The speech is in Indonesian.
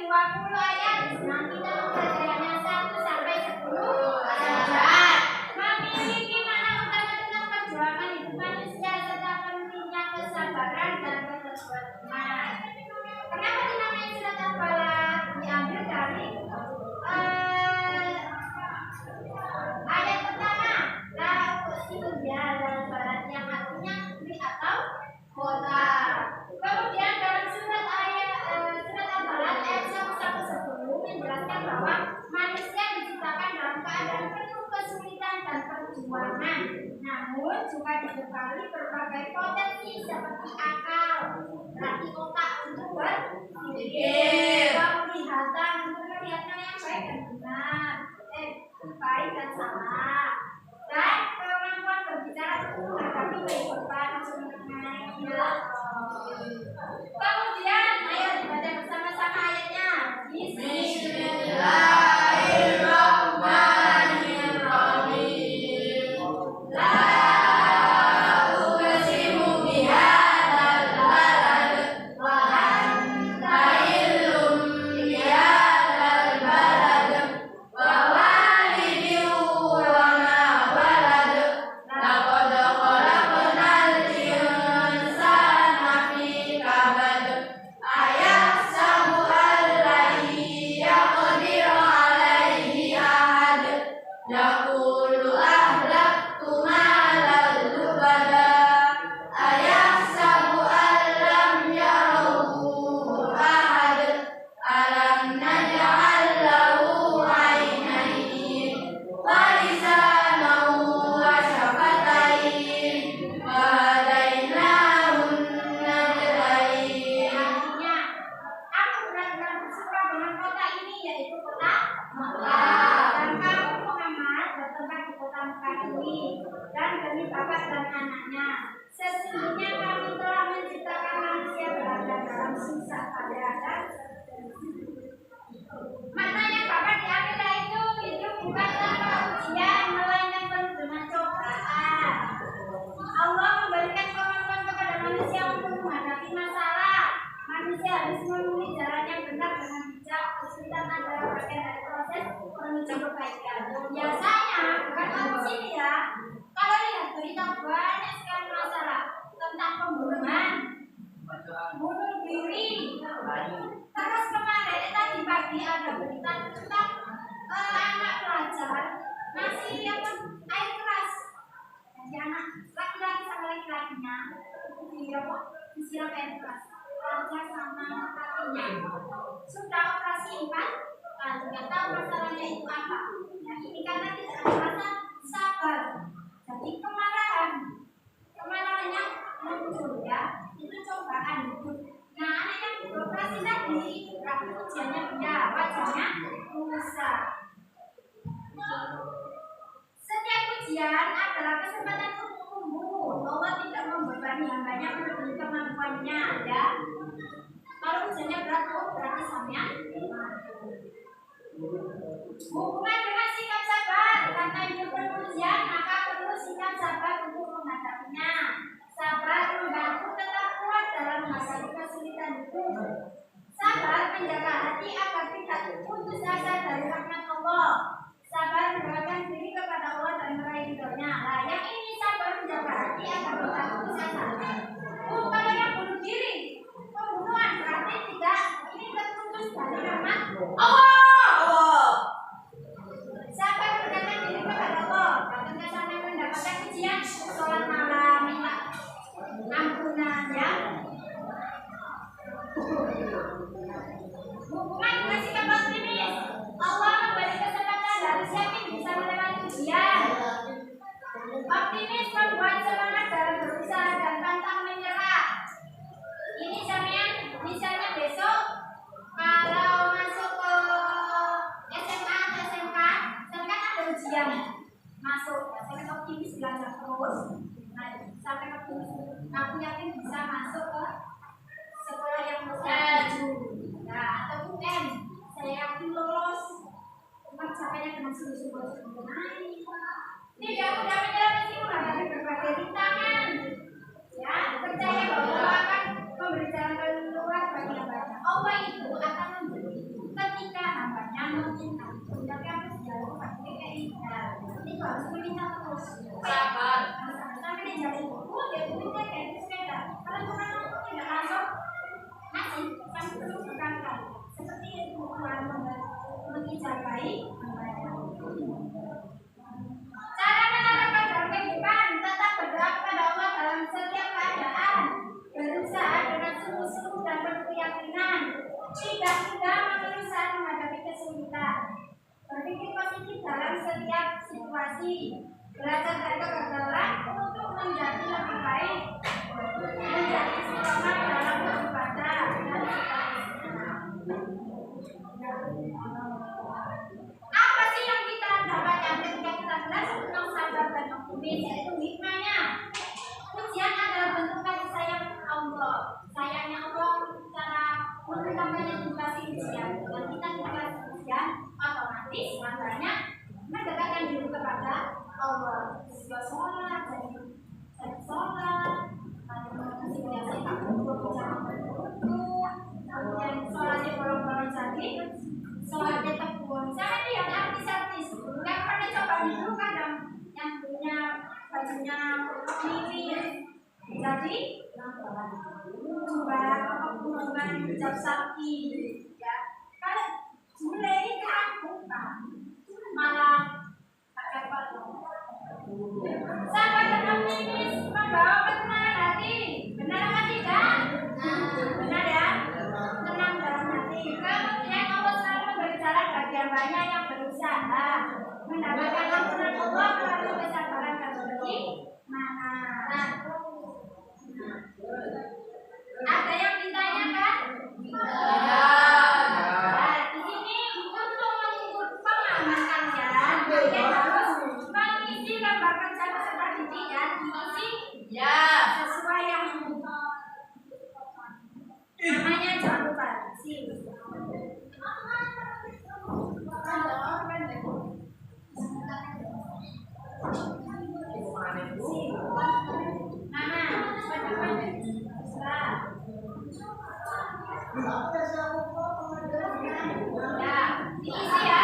20 ayat. Nah, kita mempelajarinya 1 sampai 10 ayat. Memiliki makna utama tentang perjuangan hidup manusia serta pentingnya kesabaran dan ketekunan. Kenapa dinamai surat Al-Falaq? Diambil dari ayat pertama, la uqsimu biadzal balad, yang artinya negeri atau kota. Kemudian dalam surat Al-Balad ayat 110 menjelaskan bahwa manusia diciptakan dalam keadaan penuh kesulitan dan perjuangan, namun juga dibekali berbagai potensi seperti akal, berarti otak untuk berpikir, penglihatan untuk melihat yang baik dan benar, baik dan salah, dan kemampuan berbicara untuk menghadapi kehidupan mengenai. Kemudian ayo dibaca bersama-sama ayatnya. Bismillahirrahmanirrahim. La uqsimu bihadzal balad wa anta illum bihadzal balad wa walidin wa ma walad laqad khalaqnal insana fi kabad ayahsabu an lan yaqdiru alaihi ahad yaqulu ahlaktu malan lubada ayahsabu an lam yarahu ahad alam naj'al lahu aynayn wa lisanan wa syafatayn wa hadainahun najdain. Artinya, aku benar-benar bersuka dengan kota ini, yaitu kota Mekah. Dan kamu Muhammad bertempat di kota Mekah ini, dan demi bapak dan anaknya, sesungguhnya kami telah menciptakan manusia berada dalam susah payah dan maknanya bapak di akhirat itu hidup bukan tanpa ujian, melainkan penuh dengan cobaan. Allah memberikan kemampuan kepada manusia untuk menghadapi masalah. Manusia harus memilih jalan yang benar dengan bijak. Kesulitan adalah bagian dari proses menuju kebaikan. Biasanya, bukan di sini ya, kalau lihat berita banyak sekali masalah tentang pembunuhan, bunuh diri. Terus kemarin tadi pagi ada berita tentang anak pelajar masih air keras. Jadi anak laki-laki sama laki-lakinya disiram air keras. Pelajar sama kakinya sudah operasi 4 kali, nggak tahu masalahnya itu apa. Nah, ini karena tidak ada rasa sabar. Jadi kemarahannya muncul ya, itu cobaan hidup. Nah, anak yang beroperasi tadi itu berarti ujiannya beda, wajahnya rusak. Setiap ujian adalah kesempatan untuk tumbuh. Allah tidak membebani hambanya melebihi kemampuannya, ya. Kalau ujiannya berat, berarti sampean hubungan dengan sikap sabar. Karena hidup penuh ujian, maka perlu sikap sabar untuk menghadapinya. Sabar membantu tetap kuat dalam menghadapi kesulitan hidup. Sabar menjaga hati agar tidak putus asa dari rahmat Allah. Sabar mendekatkan diri kepada Allah dan meraih ridhonya. Nah, yang ini sabar menjaga hati agar tidak putus asa. Kalau yang bunuh diri, pembunuhan berarti tidak ini terputus dari rahmat Allah. Sabar mendekatkan diri kepada Allah. Ketika sampai mendapatkan ujian, sholat malam, minta ampunan, ya. Hubungan dengan sikap optimis. Allah memberi kesempatan harus yakin bisa melewati ujian. Optimis membuat semangat dalam berusaha dan pantang menyerah. Ini sampean misalnya besok kalau masuk ke SMA atau SMK, kan ada ujian masuk. Sampai optimis belajar terus. Nah, sampai optimis, aku yakin bisa masuk ke sekolah yang maju. Nah, atau UN, saya yakin lolos. Cuma capeknya dengan sungguh-sungguh. Tidak mudah menyerah meski menghadapi berbagai rintangan. Ya, percaya bahwa Allah akan memberi jalan keluar bagi yang banyak. Allah itu akan memberi Tapi aku sejauh pakai kayak ini harus meminta terus. Sabar. Sampai dia jadi buku, dia punya kayak sepeda. Kalau bukan aku tidak langsung ngasih, kami terus berangkat. Seperti itu Tuhan mengijabai membayar. Cara menerapkan dalam kehidupan, tetap berdoa kepada Allah dalam setiap keadaan, berusaha dengan sungguh-sungguh dan penuh keyakinan, tidak mudah mengeluh saat menghadapi kesulitan, berpikir positif dalam setiap situasi, belajar dari kegagalan untuk menjadi lebih baik, menjadi istiqomah dalam beribadah dan seterusnya. Apa sih yang kita dapatkan ketika kita belajar tentang sabar dan optimis, yaitu hikmahnya? Ujian adalah bentuk kasih sayang Allah. Sayangnya Allah cara menentangkannya dikasih ujian, dan kita dikasih ujian otomatis makanya mendekatkan diri kepada Allah. Jika sholat, jadi sholat, kemudian sholatnya bolong-bolong jadi sholatnya tekun. Saya ini yang artis-artis, yang pernah coba dulu kadang yang punya bajunya mirip, jadi hubungan hijab sapi, ya. Kalau mulai bukan malah pakai baju. Sabar dan optimis membawa ketenangan hati. Benar apa tidak? Benar ya? Tenang dalam hati. Kemudian Allah selalu memberi jalan bagi hambanya yang berusaha mendapatkan ampunan Allah melalui kesabaran dan keimanan. Ada yang ditanyakan? Nah, di sini untuk mengukur pemahaman kalian, kalian harus mengisi lembar kerja peserta didik ya, diisi sesuai yang namanya jangan lupa sih. Ya, diisi ya.